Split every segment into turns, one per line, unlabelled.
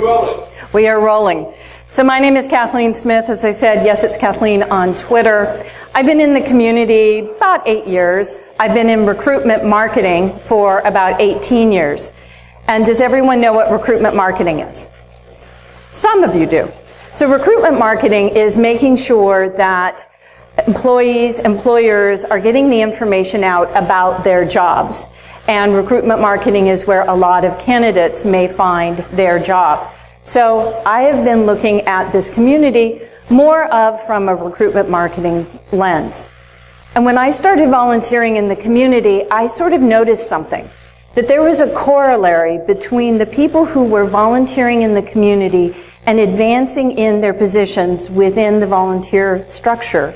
We're rolling.
We are rolling. So my name is Kathleen Smith. As I said, yes, it's Kathleen on Twitter. I've been in the community about 8 years. I've been in recruitment marketing for about 18 years. And does everyone know what recruitment marketing is? Some of you do. So recruitment marketing is making sure that employees, employers are getting the information out about their jobs. And recruitment marketing is where a lot of candidates may find their job. So I have been looking at this community more of from a recruitment marketing lens. And when I started volunteering in the community, I sort of noticed something, that there was a corollary between the people who were volunteering in the community and advancing in their positions within the volunteer structure.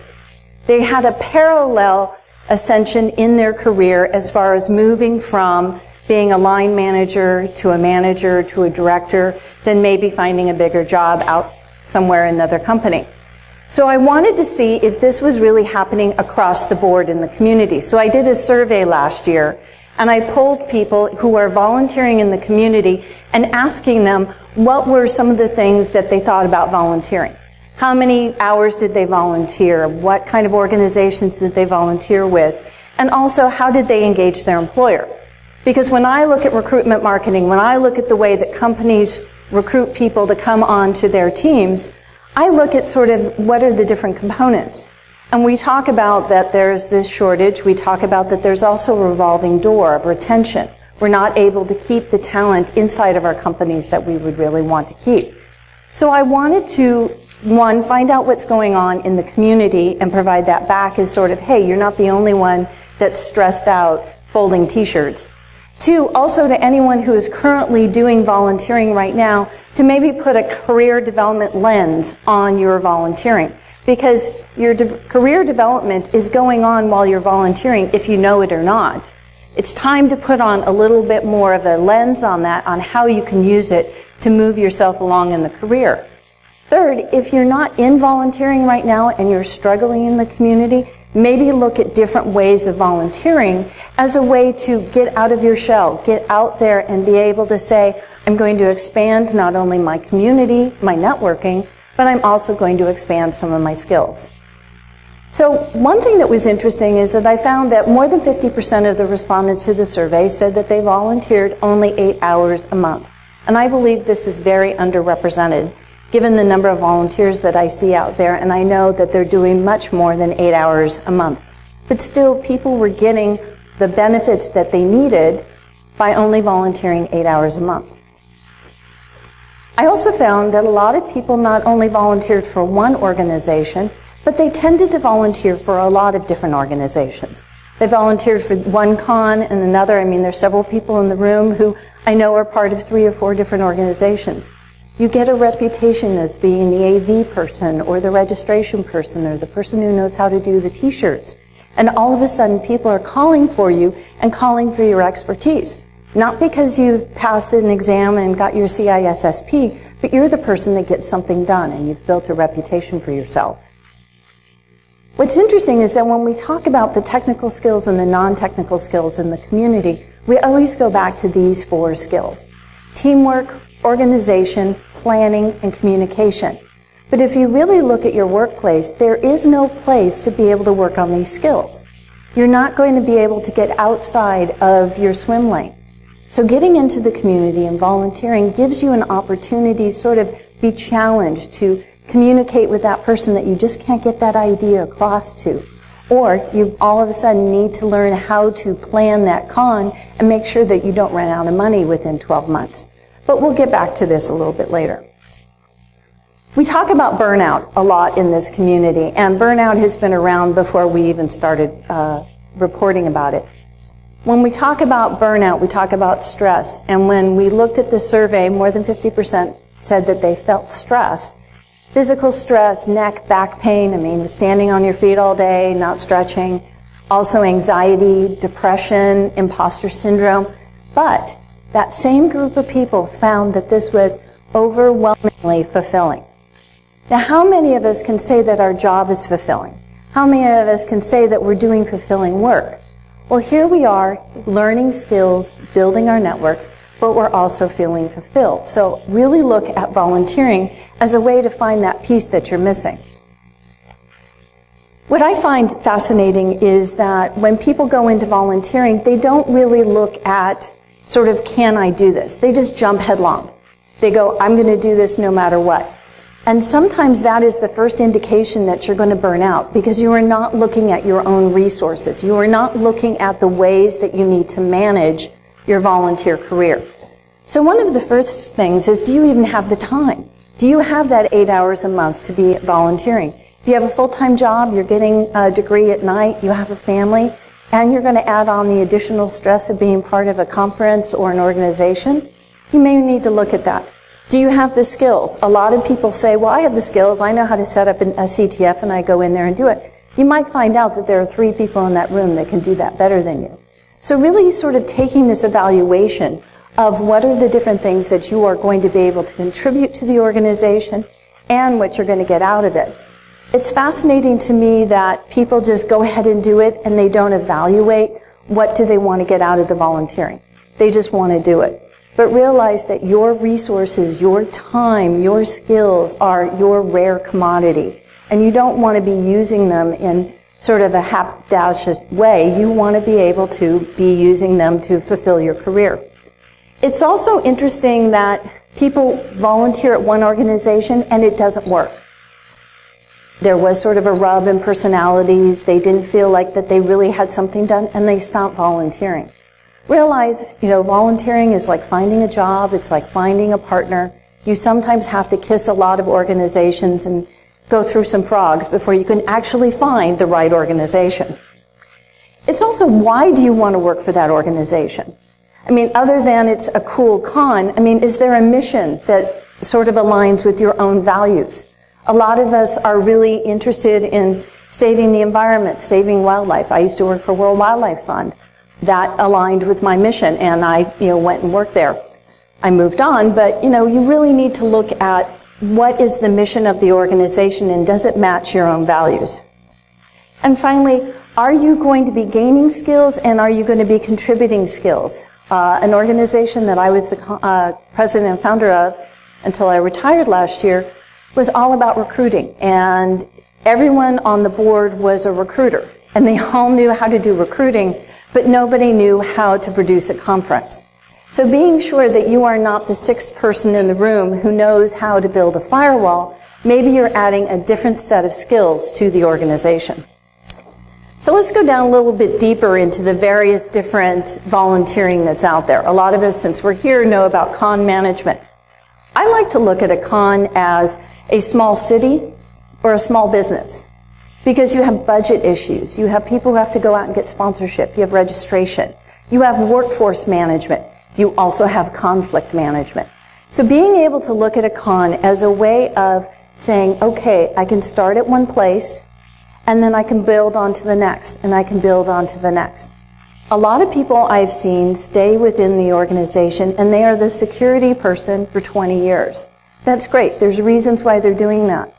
They had a parallel ascension in their career as far as moving from being a line manager to a manager to a director, then maybe finding a bigger job out somewhere in another company. So I wanted to see if this was really happening across the board in the community. So I did a survey last year, and I polled people who are volunteering in the community and asking them what were some of the things that they thought about volunteering. How many hours did they volunteer? What kind of organizations did they volunteer with? And also, how did they engage their employer? Because when I look at recruitment marketing, when I look at the way that companies recruit people to come onto their teams, I look at sort of what are the different components. And we talk about that there's this shortage. We talk about that there's also a revolving door of retention. We're not able to keep the talent inside of our companies that we would really want to keep. So I wanted to, one, find out what's going on in the community and provide that back as sort of, hey, you're not the only one that's stressed out folding t-shirts. Two, also to anyone who is currently doing volunteering right now, to maybe put a career development lens on your volunteering. Because your career development is going on while you're volunteering, if you know it or not. It's time to put on a little bit more of a lens on that, on how you can use it to move yourself along in the career. Third, if you're not in volunteering right now and you're struggling in the community, maybe look at different ways of volunteering as a way to get out of your shell, get out there and be able to say, I'm going to expand not only my community, my networking, but I'm also going to expand some of my skills. So one thing that was interesting is that I found that more than 50% of the respondents to the survey said that they volunteered only 8 hours a month. And I believe this is very underrepresented, given the number of volunteers that I see out there, and I know that they're doing much more than 8 hours a month. But still, people were getting the benefits that they needed by only volunteering 8 hours a month. I also found that a lot of people not only volunteered for one organization, but they tended to volunteer for a lot of different organizations. They volunteered for one con and another. I mean, there's several people in the room who I know are part of 3 or 4 different organizations. You get a reputation as being the AV person or the registration person or the person who knows how to do the t-shirts. And all of a sudden people are calling for you and calling for your expertise. Not because you've passed an exam and got your CISSP, but you're the person that gets something done and you've built a reputation for yourself. What's interesting is that when we talk about the technical skills and the non-technical skills in the community, we always go back to these 4 skills: teamwork, organization, planning, and communication. But if you really look at your workplace, there is no place to be able to work on these skills. You're not going to be able to get outside of your swim lane. So getting into the community and volunteering gives you an opportunity to sort of be challenged to communicate with that person that you just can't get that idea across to. Or you all of a sudden need to learn how to plan that con and make sure that you don't run out of money within 12 months. But we'll get back to this a little bit later. We talk about burnout a lot in this community, and burnout has been around before we even started reporting about it. When we talk about burnout, we talk about stress, and when we looked at the survey, more than 50% said that they felt stressed. Physical stress, neck, back pain, I mean, standing on your feet all day, not stretching. Also anxiety, depression, imposter syndrome. But that same group of people found that this was overwhelmingly fulfilling. Now, how many of us can say that our job is fulfilling? How many of us can say that we're doing fulfilling work? Well, here we are, learning skills, building our networks. but we're also feeling fulfilled. So really look at volunteering as a way to find that piece that you're missing. What I find fascinating is that when people go into volunteering, they don't really look at sort of, can I do this? They just jump headlong. They go, I'm going to do this no matter what. And sometimes that is the first indication that you're going to burn out, because you are not looking at your own resources. You are not looking at the ways that you need to manage your volunteer career. So one of the first things is, do you even have the time? Do you have that 8 hours a month to be volunteering? If you have a full-time job, you're getting a degree at night, you have a family, and you're going to add on the additional stress of being part of a conference or an organization, you may need to look at that. Do you have the skills? A lot of people say, well, I have the skills, I know how to set up a CTF, and I go in there and do it. You might find out that there are 3 people in that room that can do that better than you. So really sort of taking this evaluation of what are the different things that you are going to be able to contribute to the organization and what you're going to get out of it. It's fascinating to me that people just go ahead and do it and they don't evaluate what do they want to get out of the volunteering. They just want to do it. But realize that your resources, your time, your skills are your rare commodity. And you don't want to be using them in sort of a haphazard way. You want to be able to be using them to fulfill your career. It's also interesting that people volunteer at one organization and it doesn't work. There was sort of a rub in personalities. They didn't feel like that they really had something done, and they stopped volunteering. Realize, volunteering is like finding a job. It's like finding a partner. You sometimes have to kiss a lot of organizations and go through some frogs before you can actually find the right organization. It's also, why do you want to work for that organization? Other than it's a cool con, is there a mission that sort of aligns with your own values? A lot of us are really interested in saving the environment, saving wildlife. I used to work for World Wildlife Fund. That aligned with my mission, and I went and worked there. I moved on, but you really need to look at what is the mission of the organization and does it match your own values? And finally, are you going to be gaining skills and are you going to be contributing skills? An organization that I was the president and founder of until I retired last year was all about recruiting, and everyone on the board was a recruiter, and they all knew how to do recruiting, but nobody knew how to produce a conference. So being sure that you are not the 6th person in the room who knows how to build a firewall, maybe you're adding a different set of skills to the organization. So let's go down a little bit deeper into the various different volunteering that's out there. A lot of us, since we're here, know about con management. I like to look at a con as a small city or a small business, because you have budget issues. You have people who have to go out and get sponsorship. You have registration. You have workforce management. You also have conflict management. So being able to look at a con as a way of saying, okay, I can start at one place, and then I can build on to the next, and I can build on to the next. A lot of people I've seen stay within the organization, and they are the security person for 20 years. That's great. There's reasons why they're doing that.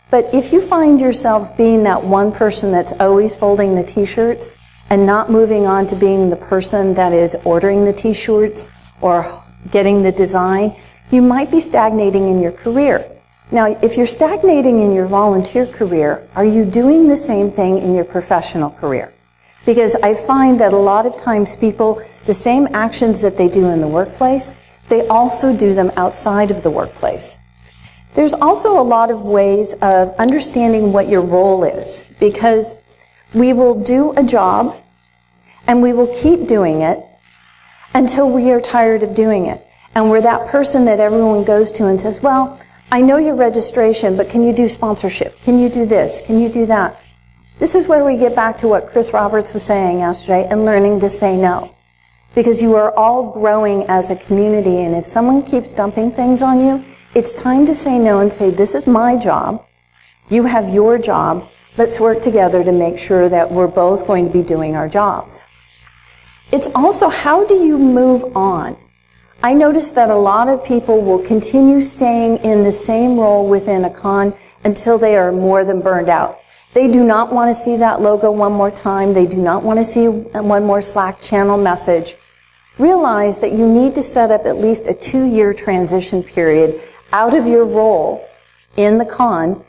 But if you find yourself being that one person that's always folding the t-shirts and not moving on to being the person that is ordering the t-shirts or getting the design, you might be stagnating in your career. Now, if you're stagnating in your volunteer career, are you doing the same thing in your professional career? Because I find that a lot of times people, the same actions that they do in the workplace, they also do them outside of the workplace. There's also a lot of ways of understanding what your role is, because we will do a job and we will keep doing it until we are tired of doing it. And we're that person that everyone goes to and says, well, I know your registration, but can you do sponsorship? Can you do this? Can you do that? This is where we get back to what Chris Roberts was saying yesterday, and learning to say no. Because you are all growing as a community, and if someone keeps dumping things on you, it's time to say no and say, this is my job. You have your job. Let's work together to make sure that we're both going to be doing our jobs. It's also, how do you move on? I notice that a lot of people will continue staying in the same role within a con until they are more than burned out. They do not want to see that logo one more time. They do not want to see one more Slack channel message. realize that you need to set up at least a 2-year transition period out of your role in the con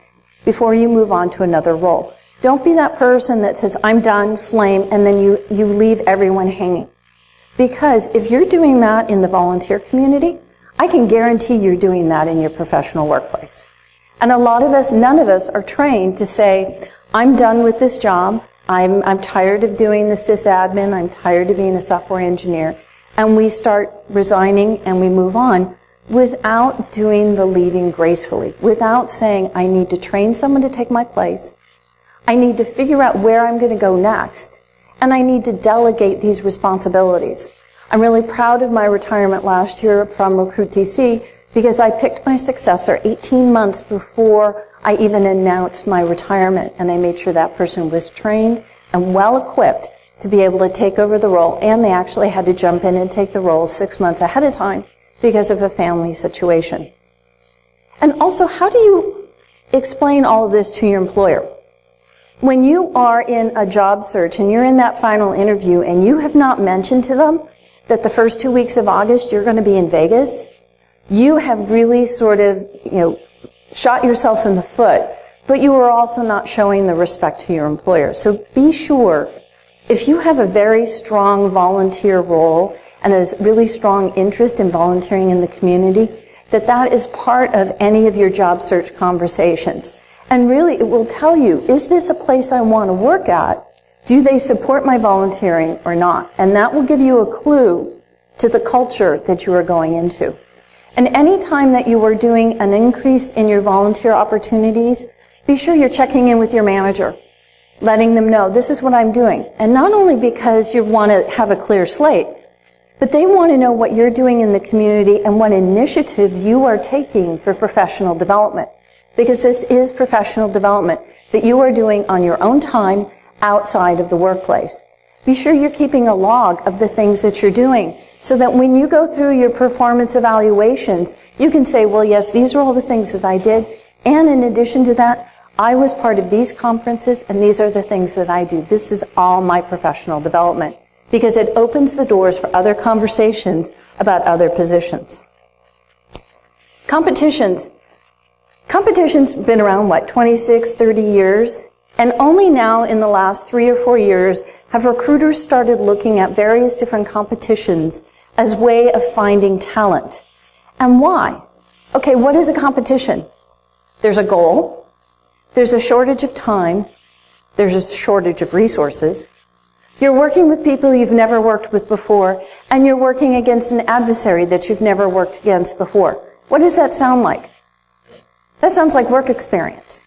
before you move on to another role. Don't be that person that says, I'm done, flame, and then you leave everyone hanging. Because if you're doing that in the volunteer community, I can guarantee you're doing that in your professional workplace. And a lot of us, none of us are trained to say, I'm done with this job, I'm tired of doing the sysadmin, I'm tired of being a software engineer, and we start resigning and we move on without doing the leaving gracefully, without saying, I need to train someone to take my place, I need to figure out where I'm going to go next, and I need to delegate these responsibilities. I'm really proud of my retirement last year from Recruit DC because I picked my successor 18 months before I even announced my retirement, and I made sure that person was trained and well equipped to be able to take over the role, and they actually had to jump in and take the role 6 months ahead of time because of a family situation. And also, how do you explain all of this to your employer? When you are in a job search and you're in that final interview and you have not mentioned to them that the first 2 weeks of August you're going to be in Vegas, you have really sort of, shot yourself in the foot, but you are also not showing the respect to your employer. So be sure, if you have a very strong volunteer role and a really strong interest in volunteering in the community, that is part of any of your job search conversations. And really, it will tell you, is this a place I want to work at? Do they support my volunteering or not? And that will give you a clue to the culture that you are going into. And any time that you are doing an increase in your volunteer opportunities, be sure you're checking in with your manager, letting them know, this is what I'm doing. And not only because you want to have a clear slate, but they want to know what you're doing in the community and what initiative you are taking for professional development. Because this is professional development that you are doing on your own time outside of the workplace. Be sure you're keeping a log of the things that you're doing so that when you go through your performance evaluations, you can say, well, yes, these are all the things that I did. And in addition to that, I was part of these conferences and these are the things that I do. This is all my professional development because it opens the doors for other conversations about other positions. Competitions. Competition's been around, 26, 30 years? And only now in the last 3 or 4 years have recruiters started looking at various different competitions as a way of finding talent. And why? Okay, what is a competition? There's a goal, there's a shortage of time, there's a shortage of resources, you're working with people you've never worked with before, and you're working against an adversary that you've never worked against before. What does that sound like? That sounds like work experience.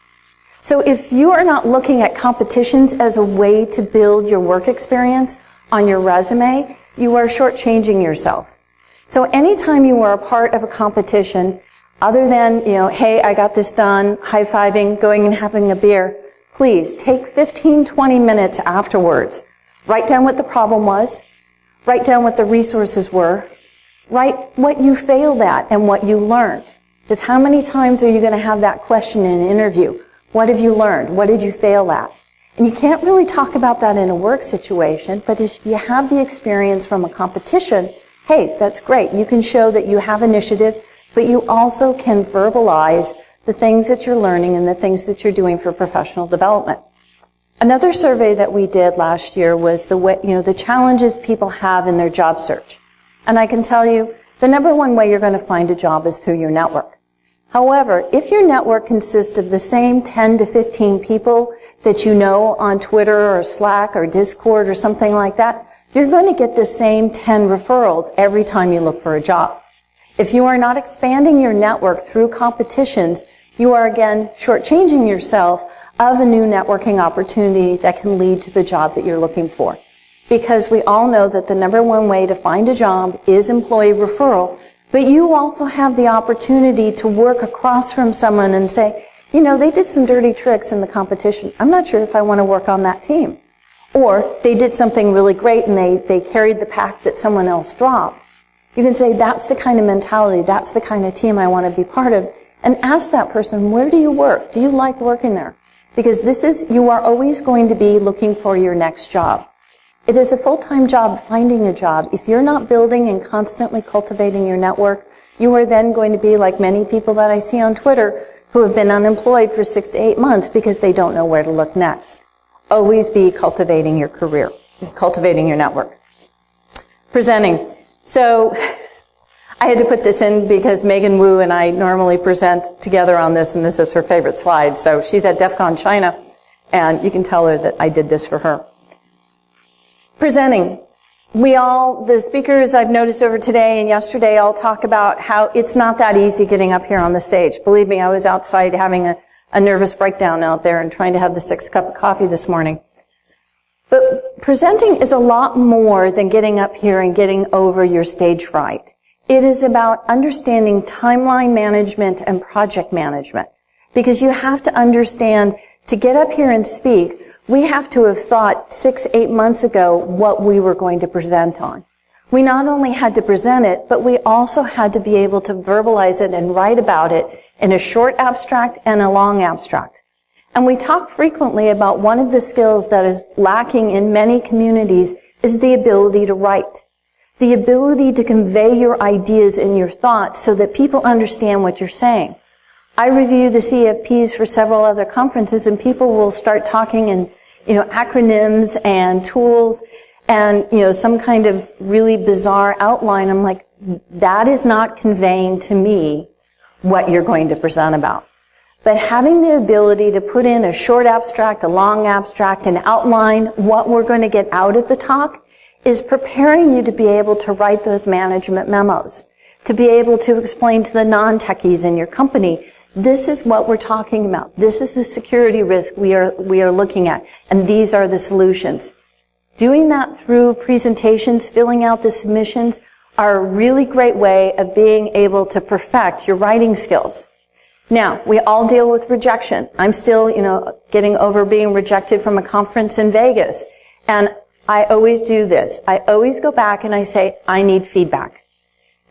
So if you are not looking at competitions as a way to build your work experience on your resume, you are shortchanging yourself. So anytime you are a part of a competition, other than, hey, I got this done, high-fiving, going and having a beer, please take 15, 20 minutes afterwards. Write down what the problem was, write down what the resources were, write what you failed at and what you learned. Because how many times are you going to have that question in an interview? What have you learned? What did you fail at? And you can't really talk about that in a work situation, but if you have the experience from a competition, hey, that's great. You can show that you have initiative, but you also can verbalize the things that you're learning and the things that you're doing for professional development. Another survey that we did last year was the challenges people have in their job search. And I can tell you, the number one way you're going to find a job is through your network. However, if your network consists of the same 10 to 15 people that you know on Twitter or Slack or Discord or something like that, you're going to get the same 10 referrals every time you look for a job. If you are not expanding your network through competitions, you are again shortchanging yourself of a new networking opportunity that can lead to the job that you're looking for. Because we all know that the number one way to find a job is employee referral, but you also have the opportunity to work across from someone and say, they did some dirty tricks in the competition. I'm not sure if I want to work on that team. Or they did something really great and they carried the pack that someone else dropped. You can say, that's the kind of mentality, that's the kind of team I want to be part of. And ask that person, where do you work? Do you like working there? Because you are always going to be looking for your next job. It is a full-time job finding a job. If you're not building and constantly cultivating your network, you are then going to be like many people that I see on Twitter who have been unemployed for 6 to 8 months because they don't know where to look next. Always be cultivating your career, cultivating your network. Presenting. So I had to put this in because Megan Wu and I normally present together on this, and this is her favorite slide. So she's at DEF CON China, and you can tell her that I did this for her. Presenting. The speakers I've noticed over today and yesterday all talk about how it's not that easy getting up here on the stage. Believe me, I was outside having a nervous breakdown out there and trying to have the 6th cup of coffee this morning. But presenting is a lot more than getting up here and getting over your stage fright. It is about understanding timeline management and project management. Because you have to understand, to get up here and speak, we have to have thought 6, 8 months ago what we were going to present on. We not only had to present it, but we also had to be able to verbalize it and write about it in a short abstract and a long abstract. And we talk frequently about one of the skills that is lacking in many communities is the ability to write. The ability to convey your ideas and your thoughts so that people understand what you're saying. I review the CFPs for several other conferences, and people will start talking in, acronyms and tools and, some kind of really bizarre outline. I'm like, that is not conveying to me what you're going to present about. But having the ability to put in a short abstract, a long abstract, and outline what we're going to get out of the talk is preparing you to be able to write those management memos, to be able to explain to the non-techies in your company, this is what we're talking about. This is the security risk we are looking at, and these are the solutions. Doing that through presentations, filling out the submissions, are a really great way of being able to perfect your writing skills. Now, we all deal with rejection. I'm still, getting over being rejected from a conference in Vegas, and I always do this. I always go back and I say, I need feedback.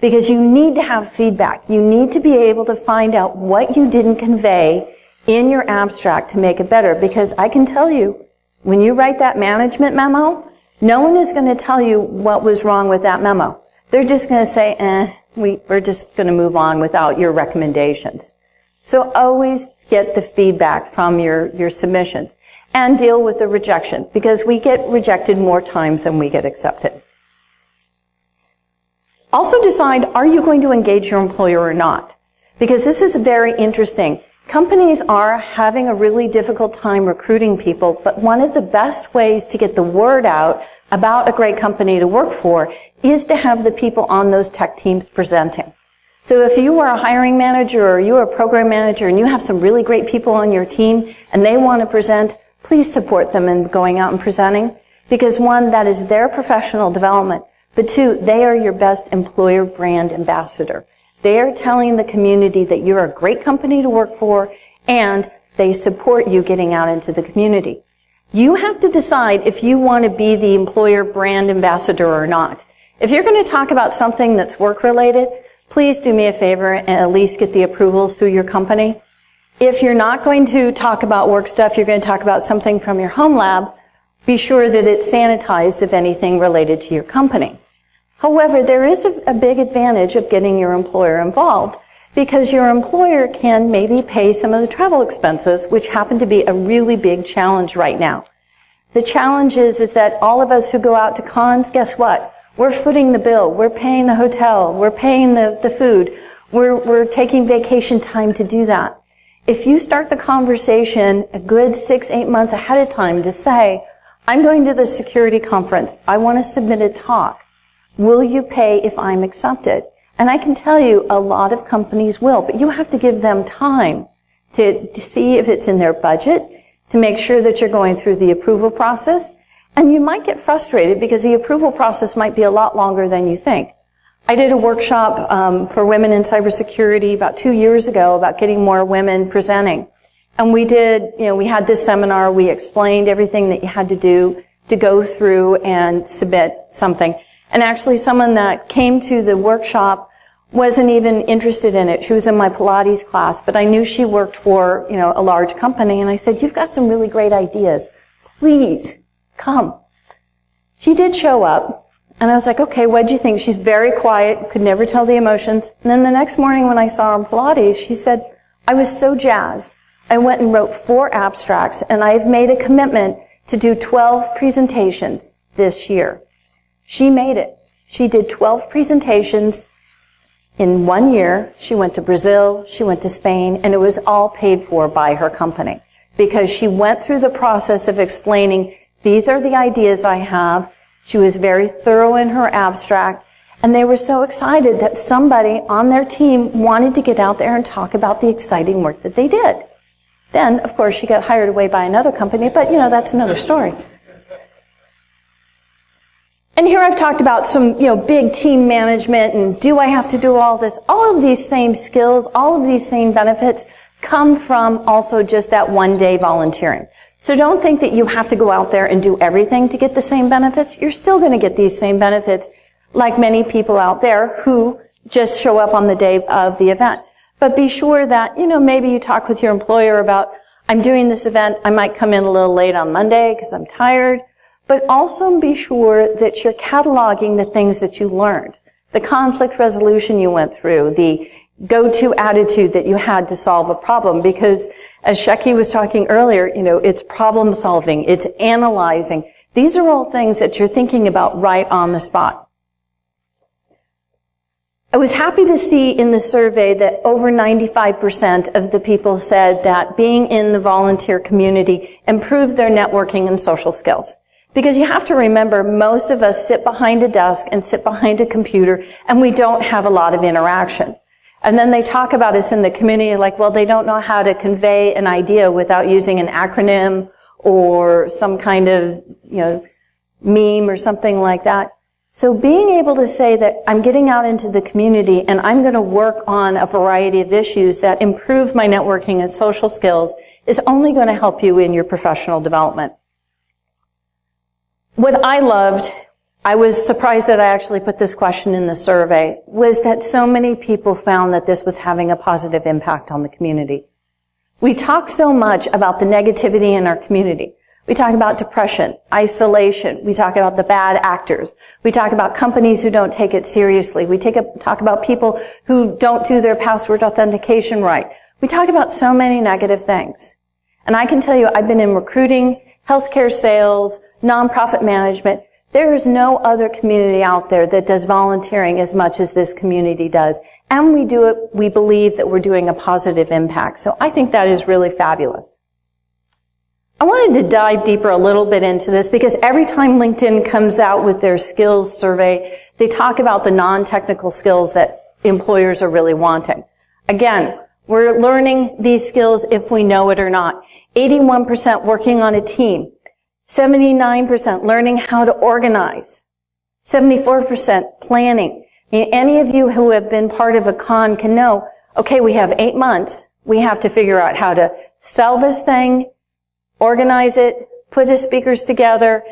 Because you need to have feedback. You need to be able to find out what you didn't convey in your abstract to make it better. Because I can tell you, when you write that management memo, no one is going to tell you what was wrong with that memo. They're just going to say, we're just going to move on without your recommendations. So always get the feedback from your submissions and deal with the rejection, because we get rejected more times than we get accepted. Also decide, are you going to engage your employer or not? Because this is very interesting. Companies are having a really difficult time recruiting people, but one of the best ways to get the word out about a great company to work for is to have the people on those tech teams presenting. So if you are a hiring manager or you are a program manager and you have some really great people on your team and they want to present, please support them in going out and presenting. Because one, that is their professional development. But two, they are your best employer brand ambassador. They are telling the community that you're a great company to work for, and they support you getting out into the community. You have to decide if you want to be the employer brand ambassador or not. If you're going to talk about something that's work-related, please do me a favor and at least get the approvals through your company. If you're not going to talk about work stuff, you're going to talk about something from your home lab, be sure that it's sanitized if anything related to your company. However, there is a big advantage of getting your employer involved, because your employer can maybe pay some of the travel expenses, which happen to be a really big challenge right now. The challenge is that all of us who go out to cons, guess what? We're footing the bill. We're paying the hotel. We're paying the food. We're taking vacation time to do that. If you start the conversation a good 6, 8 months ahead of time to say, I'm going to the security conference. I want to submit a talk. Will you pay if I'm accepted? And I can tell you a lot of companies will, but you have to give them time to see if it's in their budget, to make sure that you're going through the approval process. And you might get frustrated because the approval process might be a lot longer than you think. I did a workshop for women in cybersecurity about 2 years ago about getting more women presenting. And we had this seminar, we explained everything that you had to do to go through and submit something. And actually someone that came to the workshop wasn't even interested in it. She was in my Pilates class, but I knew she worked for, a large company. And I said, you've got some really great ideas. Please come. She did show up, and I was like, okay, what'd you think? She's very quiet, could never tell the emotions. And then the next morning when I saw her in Pilates, she said, I was so jazzed. I went and wrote 4 abstracts, and I've made a commitment to do 12 presentations this year. She made it. She did 12 presentations in 1 year. She went to Brazil, she went to Spain, and it was all paid for by her company because she went through the process of explaining, these are the ideas I have. She was very thorough in her abstract, and they were so excited that somebody on their team wanted to get out there and talk about the exciting work that they did. Then, of course, she got hired away by another company, but, that's another story. And here I've talked about some, big team management and do I have to do all this? All of these same skills, all of these same benefits come from also just that one-day volunteering. So don't think that you have to go out there and do everything to get the same benefits. You're still going to get these same benefits like many people out there who just show up on the day of the event. But be sure that, maybe you talk with your employer about, I'm doing this event, I might come in a little late on Monday because I'm tired. But also be sure that you're cataloging the things that you learned, the conflict resolution you went through, the go-to attitude that you had to solve a problem. Because as Shecky was talking earlier, it's problem solving, it's analyzing. These are all things that you're thinking about right on the spot. I was happy to see in the survey that over 95% of the people said that being in the volunteer community improved their networking and social skills. Because you have to remember, most of us sit behind a desk and sit behind a computer, and we don't have a lot of interaction. And then they talk about us in the community like, well, they don't know how to convey an idea without using an acronym or some kind of, meme or something like that. So being able to say that I'm getting out into the community and I'm going to work on a variety of issues that improve my networking and social skills is only going to help you in your professional development. What I loved, I was surprised that I actually put this question in the survey, was that so many people found that this was having a positive impact on the community. We talk so much about the negativity in our community. We talk about depression, isolation. We talk about the bad actors. We talk about companies who don't take it seriously. We talk about people who don't do their password authentication right. We talk about so many negative things. And I can tell you, I've been in recruiting, healthcare sales, nonprofit management. There is no other community out there that does volunteering as much as this community does. And we do it, we believe that we're doing a positive impact. So I think that is really fabulous. I wanted to dive deeper a little bit into this because every time LinkedIn comes out with their skills survey, they talk about the non-technical skills that employers are really wanting. Again, we're learning these skills if we know it or not. 81% working on a team. 79% learning how to organize. 74% planning. I mean, any of you who have been part of a con can know, okay, we have 8 months. We have to figure out how to sell this thing, organize it, put the speakers together,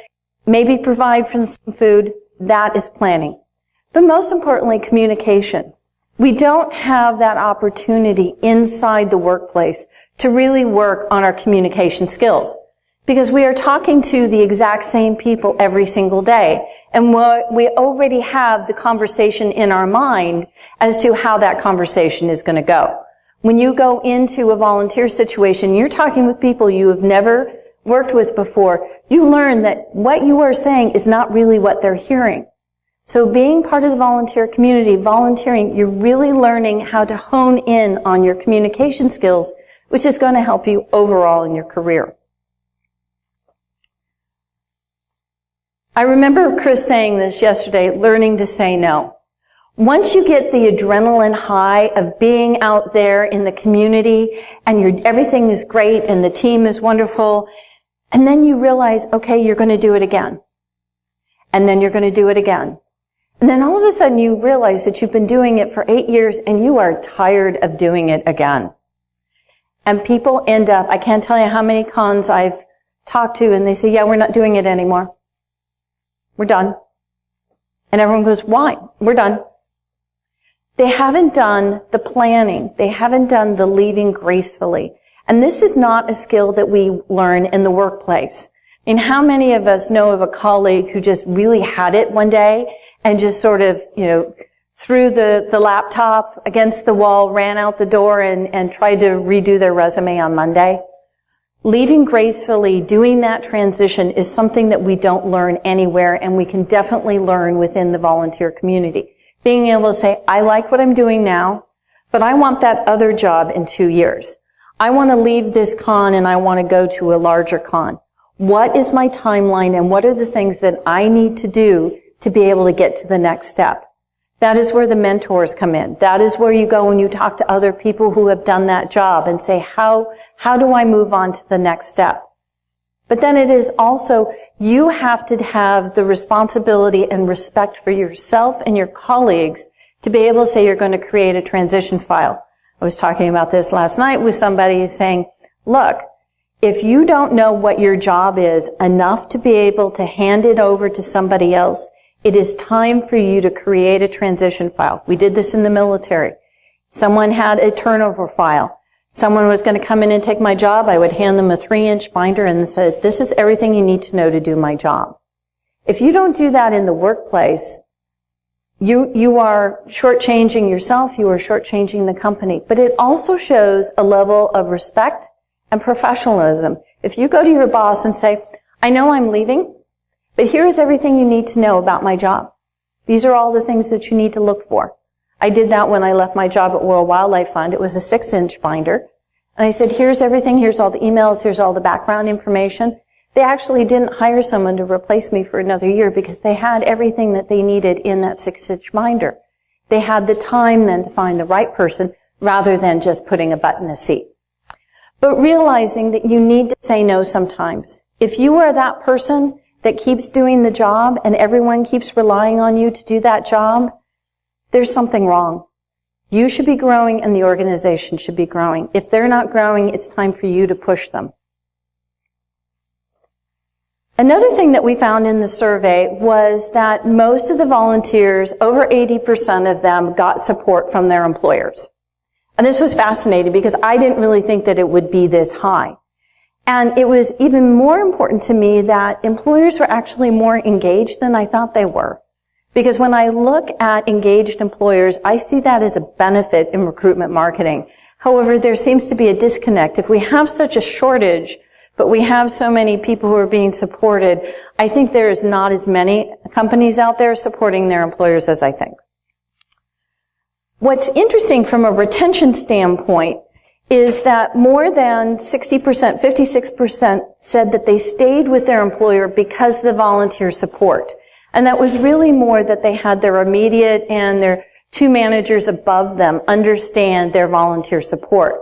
maybe provide for some food. That is planning. But most importantly, communication. We don't have that opportunity inside the workplace to really work on our communication skills because we are talking to the exact same people every single day. And we already have the conversation in our mind as to how that conversation is going to go. When you go into a volunteer situation, you're talking with people you have never worked with before. You learn that what you are saying is not really what they're hearing. So being part of the volunteer community, volunteering, you're really learning how to hone in on your communication skills, which is going to help you overall in your career. I remember Chris saying this yesterday, learning to say no. Once you get the adrenaline high of being out there in the community and everything is great and the team is wonderful, and then you realize, okay, you're going to do it again. And then you're going to do it again. And then all of a sudden you realize that you've been doing it for 8 years and you are tired of doing it again. And people end up, I can't tell you how many cons I've talked to and they say, yeah, we're not doing it anymore. We're done. And everyone goes, why? We're done. They haven't done the planning. They haven't done the leaving gracefully. And this is not a skill that we learn in the workplace. And how many of us know of a colleague who just really had it one day and just sort of, threw the laptop against the wall, ran out the door, and tried to redo their resume on Monday? Leaving gracefully, doing that transition is something that we don't learn anywhere, and we can definitely learn within the volunteer community. Being able to say, I like what I'm doing now, but I want that other job in 2 years. I want to leave this con and I want to go to a larger con. What is my timeline and what are the things that I need to do to be able to get to the next step? That is where the mentors come in. That is where you go and you talk to other people who have done that job and say, how do I move on to the next step? But then it is also, you have to have the responsibility and respect for yourself and your colleagues to be able to say you're going to create a transition file. I was talking about this last night with somebody saying, look, if you don't know what your job is enough to be able to hand it over to somebody else, it is time for you to create a transition file. We did this in the military. Someone had a turnover file. Someone was going to come in and take my job. I would hand them a 3-inch binder and say, this is everything you need to know to do my job. If you don't do that in the workplace, you are shortchanging yourself, you are shortchanging the company. But it also shows a level of respect and professionalism. If you go to your boss and say, I know I'm leaving, but here's everything you need to know about my job. These are all the things that you need to look for. I did that when I left my job at World Wildlife Fund. It was a 6-inch binder. And I said, here's everything, here's all the emails, here's all the background information. They actually didn't hire someone to replace me for another year because they had everything that they needed in that 6-inch binder. They had the time then to find the right person rather than just putting a butt in a seat. But realizing that you need to say no sometimes. If you are that person that keeps doing the job and everyone keeps relying on you to do that job, there's something wrong. You should be growing and the organization should be growing. If they're not growing, it's time for you to push them. Another thing that we found in the survey was that most of the volunteers, over 80% of them, got support from their employers. And this was fascinating because I didn't really think that it would be this high. And it was even more important to me that employers were actually more engaged than I thought they were. Because when I look at engaged employers, I see that as a benefit in recruitment marketing. However, there seems to be a disconnect. If we have such a shortage, but we have so many people who are being supported, I think there is not as many companies out there supporting their employers as I think. What's interesting from a retention standpoint is that more than 60%, 56% said that they stayed with their employer because of the volunteer support. And that was really more that they had their immediate and their 2 managers above them understand their volunteer support.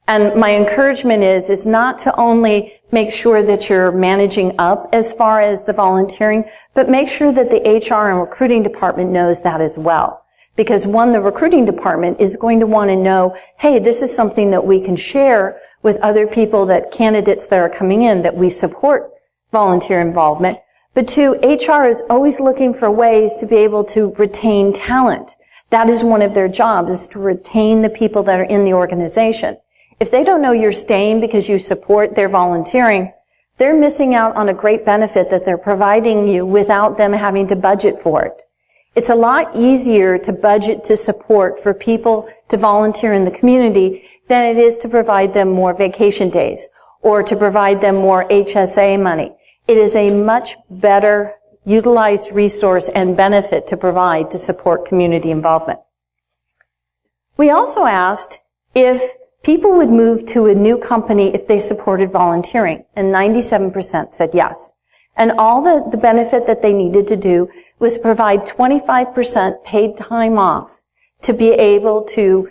And my encouragement is not to only make sure that you're managing up as far as the volunteering, but make sure that the HR and recruiting department knows that as well. Because one, the recruiting department is going to want to know, hey, this is something that we can share with other people, that candidates that are coming in, that we support volunteer involvement. But 2, HR is always looking for ways to be able to retain talent. That is one of their jobs, is to retain the people that are in the organization. If they don't know you're staying because you support their volunteering, they're missing out on a great benefit that they're providing you without them having to budget for it. It's a lot easier to budget to support for people to volunteer in the community than it is to provide them more vacation days or to provide them more HSA money. It is a much better utilized resource and benefit to provide to support community involvement. We also asked if people would move to a new company if they supported volunteering, and 97% said yes. And all the benefit that they needed to do was provide 25% paid time off to be able to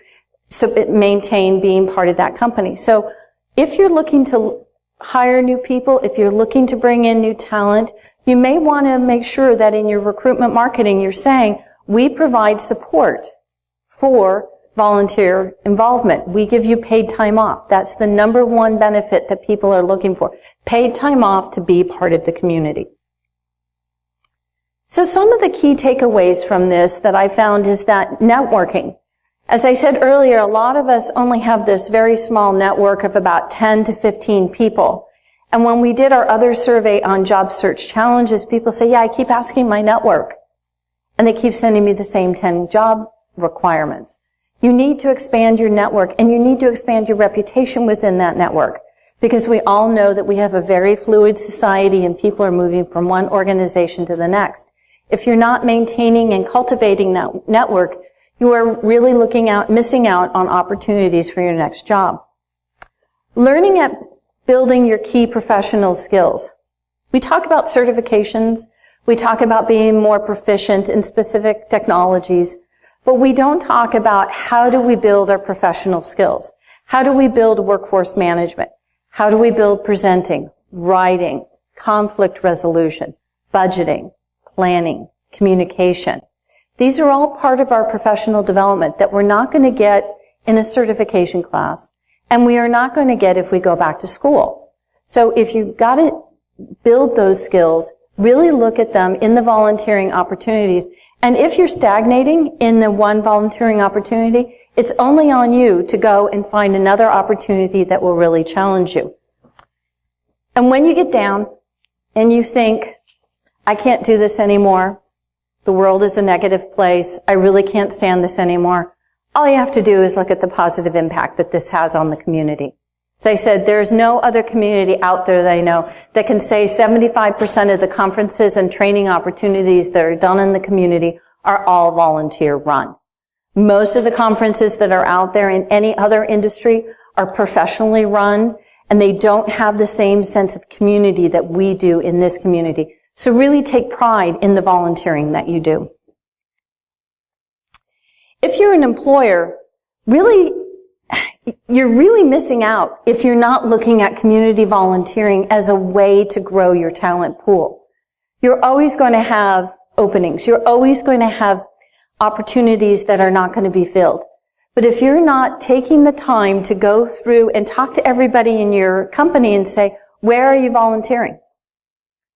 maintain being part of that company. So if you're looking to hire new people, if you're looking to bring in new talent, you may want to make sure that in your recruitment marketing you're saying, we provide support for volunteer involvement. We give you paid time off. That's the number one benefit that people are looking for. Paid time off to be part of the community. So some of the key takeaways from this that I found is that networking. As I said earlier, a lot of us only have this very small network of about 10 to 15 people. And when we did our other survey on job search challenges, people say, yeah, I keep asking my network, and they keep sending me the same 10 job requirements. You need to expand your network, and you need to expand your reputation within that network, because we all know that we have a very fluid society and people are moving from one organization to the next. If you're not maintaining and cultivating that network, you are really missing out on opportunities for your next job. Learning at building your key professional skills. We talk about certifications. We talk about being more proficient in specific technologies, but we don't talk about how do we build our professional skills. How do we build workforce management? How do we build presenting, writing, conflict resolution, budgeting, planning, communication? These are all part of our professional development that we're not going to get in a certification class, and we are not going to get if we go back to school. So if you've got to build those skills, really look at them in the volunteering opportunities. And if you're stagnating in the one volunteering opportunity, it's only on you to go and find another opportunity that will really challenge you. And when you get down and you think, I can't do this anymore, the world is a negative place, I really can't stand this anymore, all you have to do is look at the positive impact that this has on the community. As I said, there's no other community out there that I know that can say 75% of the conferences and training opportunities that are done in the community are all volunteer run. Most of the conferences that are out there in any other industry are professionally run, and they don't have the same sense of community that we do in this community. So really take pride in the volunteering that you do. If you're an employer, you're really missing out if you're not looking at community volunteering as a way to grow your talent pool. You're always going to have openings. You're always going to have opportunities that are not going to be filled. But if you're not taking the time to go through and talk to everybody in your company and say, where are you volunteering?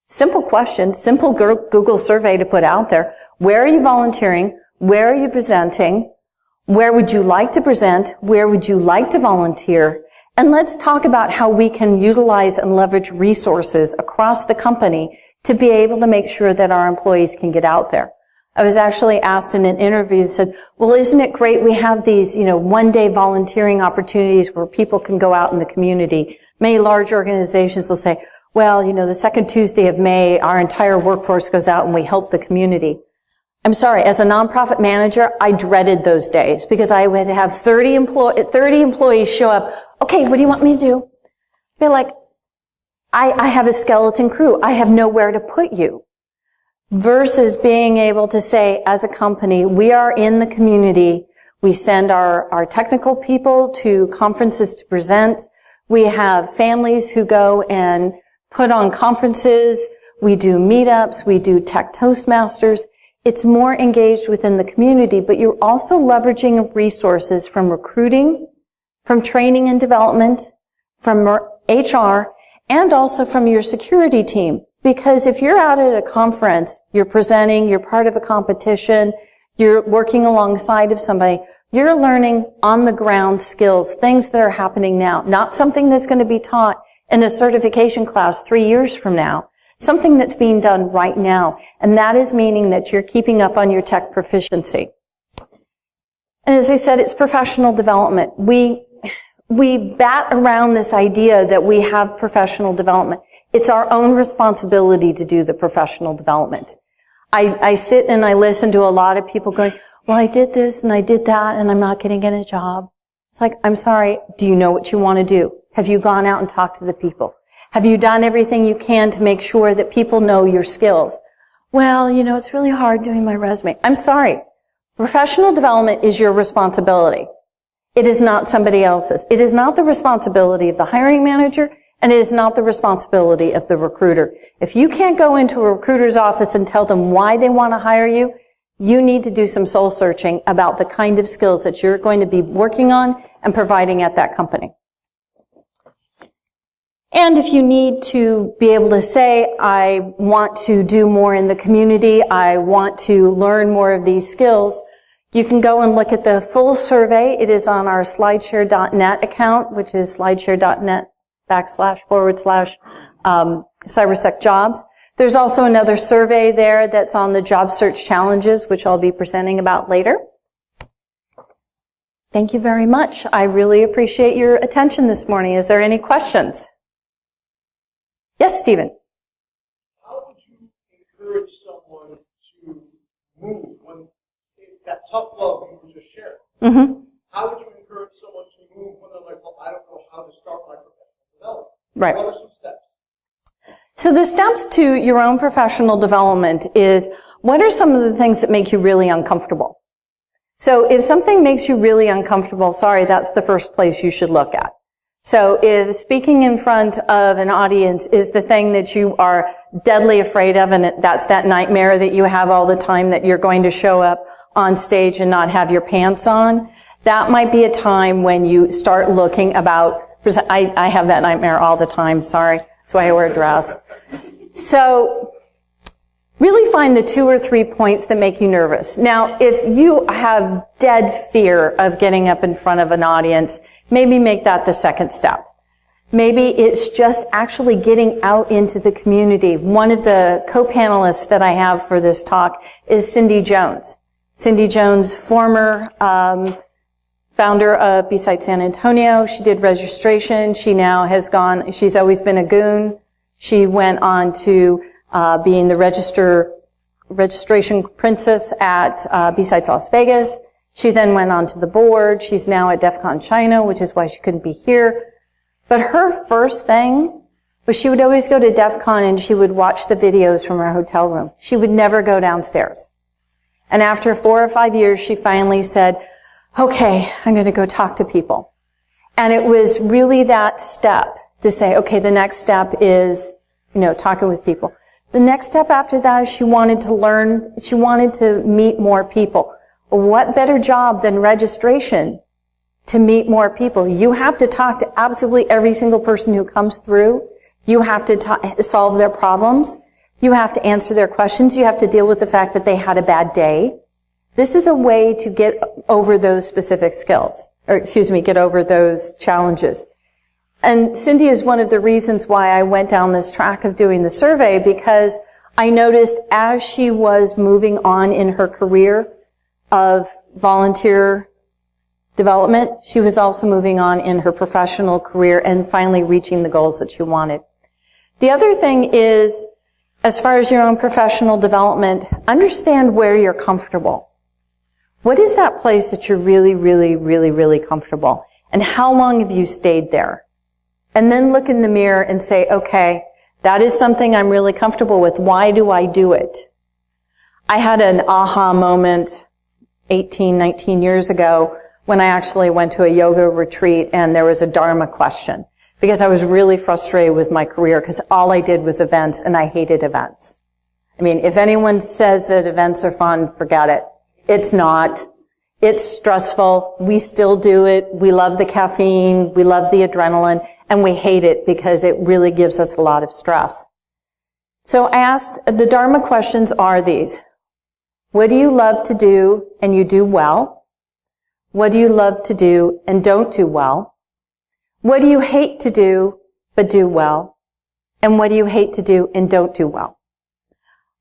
Simple question, simple Google survey to put out there. Where are you volunteering? Where are you presenting? Where would you like to present? Where would you like to volunteer? And let's talk about how we can utilize and leverage resources across the company to be able to make sure that our employees can get out there. I was actually asked in an interview that said, well, isn't it great we have these, one-day volunteering opportunities where people can go out in the community? Many large organizations will say, well, the second Tuesday of May, our entire workforce goes out and we help the community. I'm sorry, as a nonprofit manager, I dreaded those days because I would have 30 employees show up. Okay, what do you want me to do? Be like, I have a skeleton crew. I have nowhere to put you. Versus being able to say, as a company, we are in the community. We send our technical people to conferences to present. We have families who go and put on conferences. We do meetups. We do tech Toastmasters. It's more engaged within the community, but you're also leveraging resources from recruiting, from training and development, from HR, and also from your security team. Because if you're out at a conference, you're presenting, you're part of a competition, you're working alongside of somebody, you're learning on-the-ground skills, things that are happening now, not something that's going to be taught in a certification class 3 years from now, something that's being done right now. And that is meaning that you're keeping up on your tech proficiency. And as I said, it's professional development. We bat around this idea that we have professional development. It's our own responsibility to do the professional development. I sit and I listen to a lot of people going, well, I did this and I did that and I'm not getting a job. It's like, I'm sorry, do you know what you want to do? Have you gone out and talked to the people? Have you done everything you can to make sure that people know your skills? Well, it's really hard doing my resume. I'm sorry. Professional development is your responsibility. It is not somebody else's. It is not the responsibility of the hiring manager, and it is not the responsibility of the recruiter. If you can't go into a recruiter's office and tell them why they want to hire you, you need to do some soul searching about the kind of skills that you're going to be working on and providing at that company. And if you need to be able to say, I want to do more in the community, I want to learn more of these skills, you can go and look at the full survey. It is on our slideshare.net account, which is slideshare.net// cybersec jobs. There's also another survey there that's on the job search challenges, which I'll be presenting about later. Thank you very much. I really appreciate your attention this morning. Is there any questions? Yes, Stephen.
How would you encourage someone to move when that tough love you were just sharing?
Mm-hmm.
How would you encourage someone to move when they're like, well, I don't know how to start my professional development?
Right.
What are some steps?
So the steps to your own professional development is, what are some of the things that make you really uncomfortable? So if something makes you really uncomfortable, sorry, that's the first place you should look at. So if speaking in front of an audience is the thing that you are deadly afraid of, and that's that nightmare that you have all the time that you're going to show up on stage and not have your pants on, that might be a time when you start looking about, I have that nightmare all the time, sorry. That's why I wear a dress. So really find the 2 or 3 points that make you nervous. Now, if you have dead fear of getting up in front of an audience, maybe make that the second step. Maybe it's just actually getting out into the community. One of the co-panelists that I have for this talk is Cindy Jones. Cindy Jones, former founder of B-Site San Antonio. She did registration. She now has gone, she's always been a goon. She went on to being the registration princess at B-Sites Las Vegas. She then went on to the board. She's now at DEF CON China, which is why she couldn't be here. But her first thing was she would always go to DEF CON and she would watch the videos from her hotel room. She would never go downstairs. And after 4 or 5 years, she finally said, okay, I'm going to go talk to people. And it was really that step to say, okay, the next step is, talking with people. The next step after that is she wanted to learn, she wanted to meet more people. Well, what better job than registration to meet more people? You have to talk to absolutely every single person who comes through. You have to solve their problems. You have to answer their questions. You have to deal with the fact that they had a bad day. This is a way to get over those specific skills, get over those challenges. And Cindy is one of the reasons why I went down this track of doing the survey, because I noticed as she was moving on in her career of volunteer development, she was also moving on in her professional career and finally reaching the goals that she wanted. The other thing is, as far as your own professional development, understand where you're comfortable. What is that place that you're really, really, really, really comfortable? And how long have you stayed there? And then look in the mirror and say, okay, that is something I'm really comfortable with. Why do I do it? I had an aha moment 18, 19 years ago when I actually went to a yoga retreat and there was a Dharma question because I was really frustrated with my career because all I did was events and I hated events. I mean, if anyone says that events are fun, forget it. It's not. It's stressful. We still do it. We love the caffeine. We love the adrenaline. And we hate it because it really gives us a lot of stress. So I asked, the Dharma questions are these. What do you love to do and you do well? What do you love to do and don't do well? What do you hate to do but do well? And what do you hate to do and don't do well?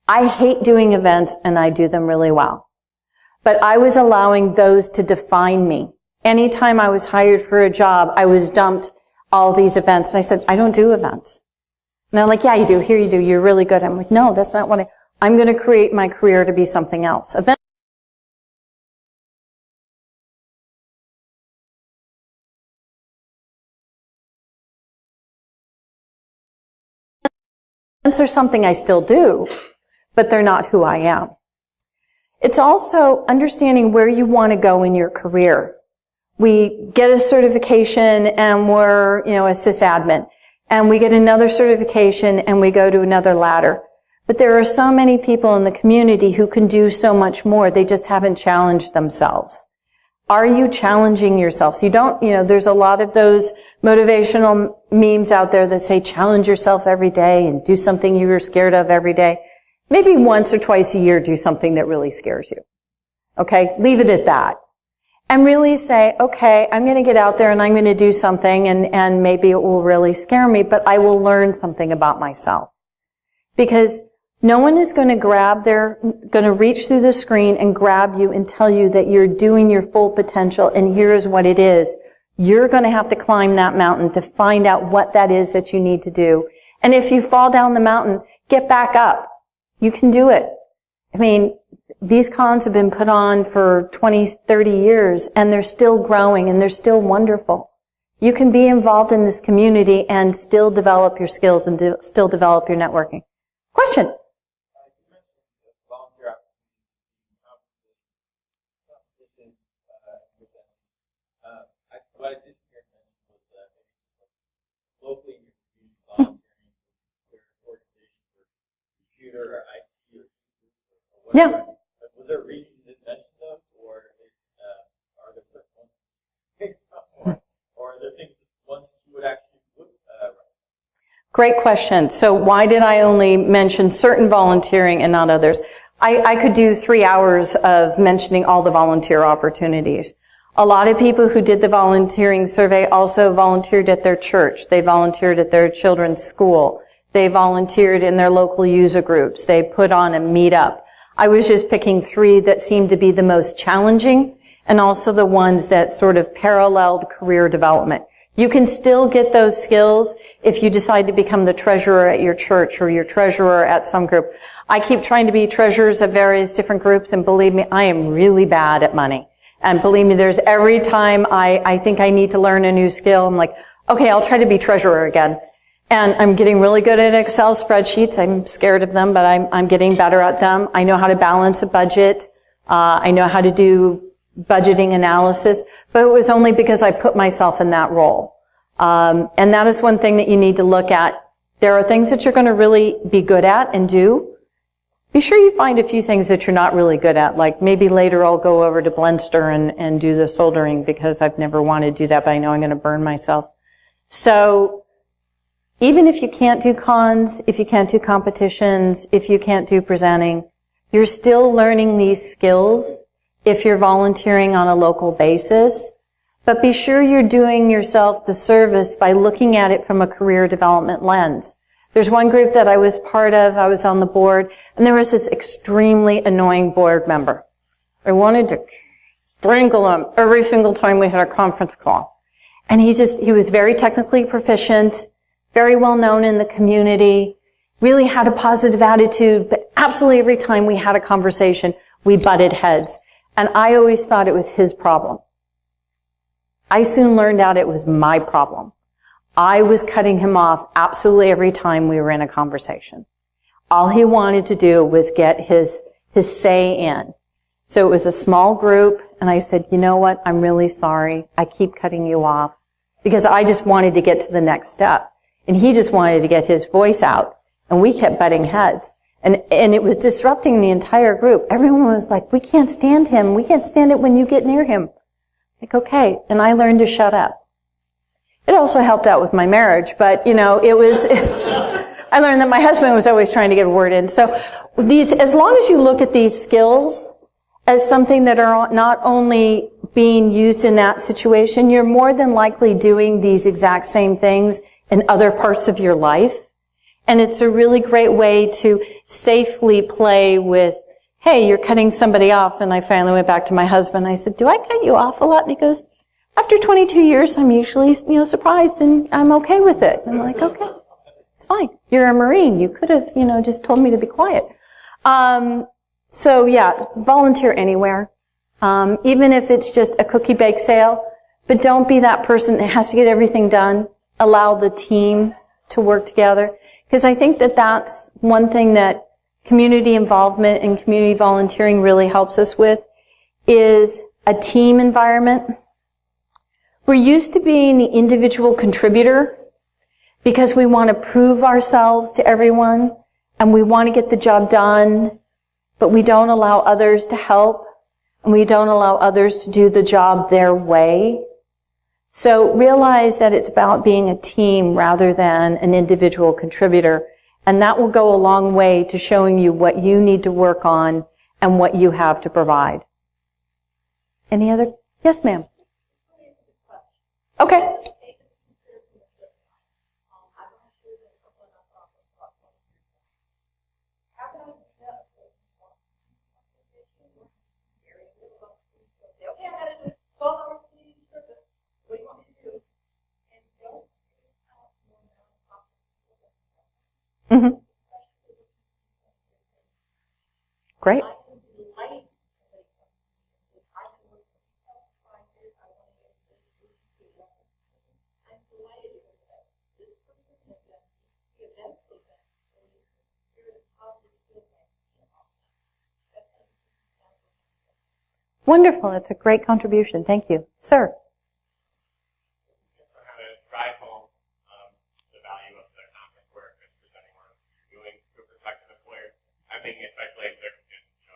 I hate doing events and I do them really well. But I was allowing those to define me. Anytime I was hired for a job, I was dumped all these events. And I said, I don't do events. And they're like, yeah, you do. Here you do. You're really good. I'm like, no, that's not what I'm going to create my career to be something else. Events are something I still do, but they're not who I am. It's also understanding where you want to go in your career. We get a certification and we're, a sysadmin. And we get another certification and we go to another ladder. But there are so many people in the community who can do so much more. They just haven't challenged themselves. Are you challenging yourself? So you don't, there's a lot of those motivational memes out there that say challenge yourself every day and do something you were scared of every day. Maybe once or twice a year do something that really scares you. Okay? Leave it at that. and really say, okay, I'm going to get out there and I'm going to do something, and maybe it will really scare me, but I will learn something about myself. Because no one is going to reach through the screen and grab you and tell you that you're doing your full potential and here's what it is. You're going to have to climb that mountain to find out what that is that you need to do. And if you fall down the mountain, get back up. You can do it. I mean, these cons have been put on for 20, 30 years, and they're still growing, and they're still wonderful. You can be involved in this community and still develop your skills and still develop your networking. Question?
What I did hear mentioned was that locally in your community volunteering for organizations or computer or IT or whatever.
Yeah.
Was there a reason you didn't mention those, or are there certain ones, or are there things ones that you would actually write?
Great question. So why did I only mention certain volunteering and not others? I could do 3 hours of mentioning all the volunteer opportunities. A lot of people who did the volunteering survey also volunteered at their church. They volunteered at their children's school. They volunteered in their local user groups. They put on a meetup. I was just picking 3 that seemed to be the most challenging and also the ones that sort of paralleled career development. You can still get those skills if you decide to become the treasurer at your church or your treasurer at some group. I keep trying to be treasurers of various different groups, and believe me, I am really bad at money. And believe me, there's every time I think I need to learn a new skill, I'm like, okay, I'll try to be treasurer again. And I'm getting really good at Excel spreadsheets. I'm scared of them, but I'm getting better at them. I know how to balance a budget. I know how to do budgeting analysis, but it was only because I put myself in that role. And that is one thing that you need to look at. There are things that you're going to really be good at and do. Be sure you find a few things that you're not really good at, like maybe later I'll go over to Blendster and do the soldering because I've never wanted to do that, but I know I'm going to burn myself. So even if you can't do cons, if you can't do competitions, if you can't do presenting, you're still learning these skills if you're volunteering on a local basis. But be sure you're doing yourself the service by looking at it from a career development lens. There's one group that I was part of, I was on the board, and there was this extremely annoying board member. I wanted to strangle him every single time we had a conference call. And he was very technically proficient, very well known in the community, really had a positive attitude, but absolutely every time we had a conversation, we butted heads. And I always thought it was his problem. I soon learned out it was my problem. I was cutting him off absolutely every time we were in a conversation. All he wanted to do was get his say in. So it was a small group, and I said, you know what, I'm really sorry. I keep cutting you off because I just wanted to get to the next step. And he just wanted to get his voice out. And we kept butting heads. And it was disrupting the entire group. Everyone was like, we can't stand him. We can't stand it when you get near him. Like, okay. And I learned to shut up. It also helped out with my marriage, but, it was, I learned that my husband was always trying to get a word in. So as long as you look at these skills as something that are not only being used in that situation, you're more than likely doing these exact same things in other parts of your life. And it's a really great way to safely play with, hey, you're cutting somebody off. And I finally went back to my husband. I said, do I cut you off a lot? And he goes, after 22 years, I'm usually, surprised and I'm okay with it. And I'm like, okay, it's fine. You're a Marine. You could have, just told me to be quiet. So yeah, volunteer anywhere. Even if it's just a cookie bake sale, but don't be that person that has to get everything done. Allow the team to work together. Because I think that that's one thing that community involvement and community volunteering really helps us with is a team environment. We're used to being the individual contributor because we want to prove ourselves to everyone and we want to get the job done, but we don't allow others to help and we don't allow others to do the job their way. So realize that it's about being a team rather than an individual contributor, and that will go a long way to showing you what you need to work on and what you have to provide. Any other Yes, ma'am. Okay. Mm-hmm. Great. Wonderful. That's a great contribution. Thank you. Sir.
How to drive home the value of the conference work and presenting what you're doing to a prospective employer. I think especially if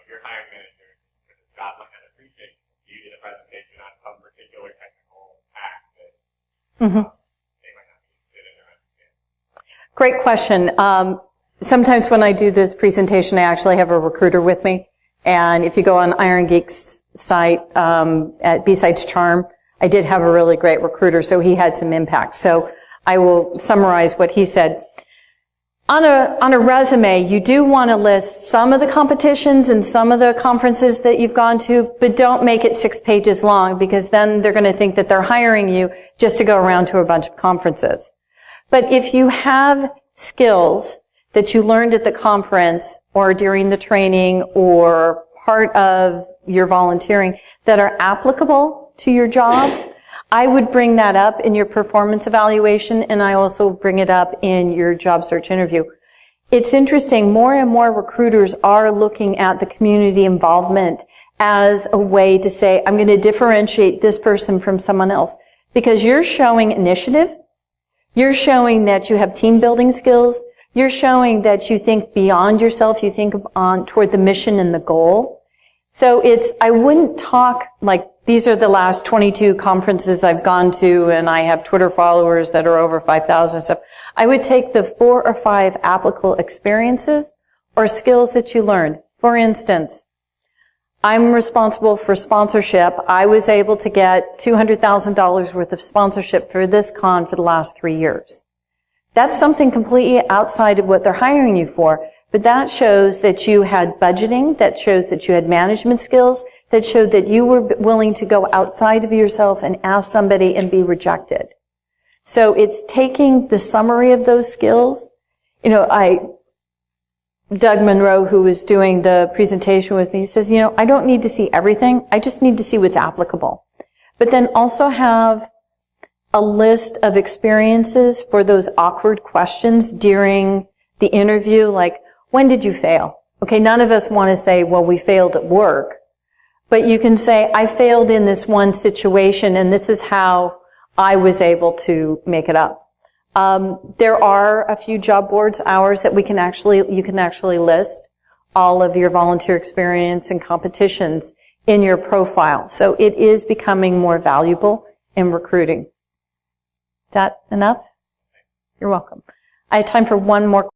your hiring manager, if the job might not appreciate, you did a presentation on some particular technical act that they might not be interested in or understand.
Great question. Sometimes when I do this presentation, I actually have a recruiter with me. And if you go on Iron Geek's site at B-Sides Charm, I did have a really great recruiter, so he had some impact. So I will summarize what he said. On a resume, you do want to list some of the competitions and some of the conferences that you've gone to, but don't make it 6 pages long, because then they're going to think that they're hiring you just to go around to a bunch of conferences. But if you have skills that you learned at the conference or during the training or part of your volunteering that are applicable to your job, I would bring that up in your performance evaluation, and I also bring it up in your job search interview. It's interesting, more and more recruiters are looking at the community involvement as a way to say, I'm going to differentiate this person from someone else, because you're showing initiative, you're showing that you have team building skills, you're showing that you think beyond yourself, you think toward the mission and the goal. So I wouldn't talk like these are the last 22 conferences I've gone to and I have Twitter followers that are over 5,000 and stuff. I would take the 4 or 5 applicable experiences or skills that you learned. For instance, I'm responsible for sponsorship. I was able to get $200,000 worth of sponsorship for this con for the last 3 years. That's something completely outside of what they're hiring you for, but that shows that you had budgeting, that shows that you had management skills, that showed that you were willing to go outside of yourself and ask somebody and be rejected. So it's taking the summary of those skills. Doug Monroe, who was doing the presentation with me, he says, I don't need to see everything. I just need to see what's applicable. But then also have a list of experiences for those awkward questions during the interview, like, when did you fail? Okay, none of us want to say, well, we failed at work. But you can say, I failed in this one situation, and this is how I was able to make it up. There are a few job boards, ours, that you can actually list all of your volunteer experience and competitions in your profile. So it is becoming more valuable in recruiting. Is that enough? You're welcome. I have time for one more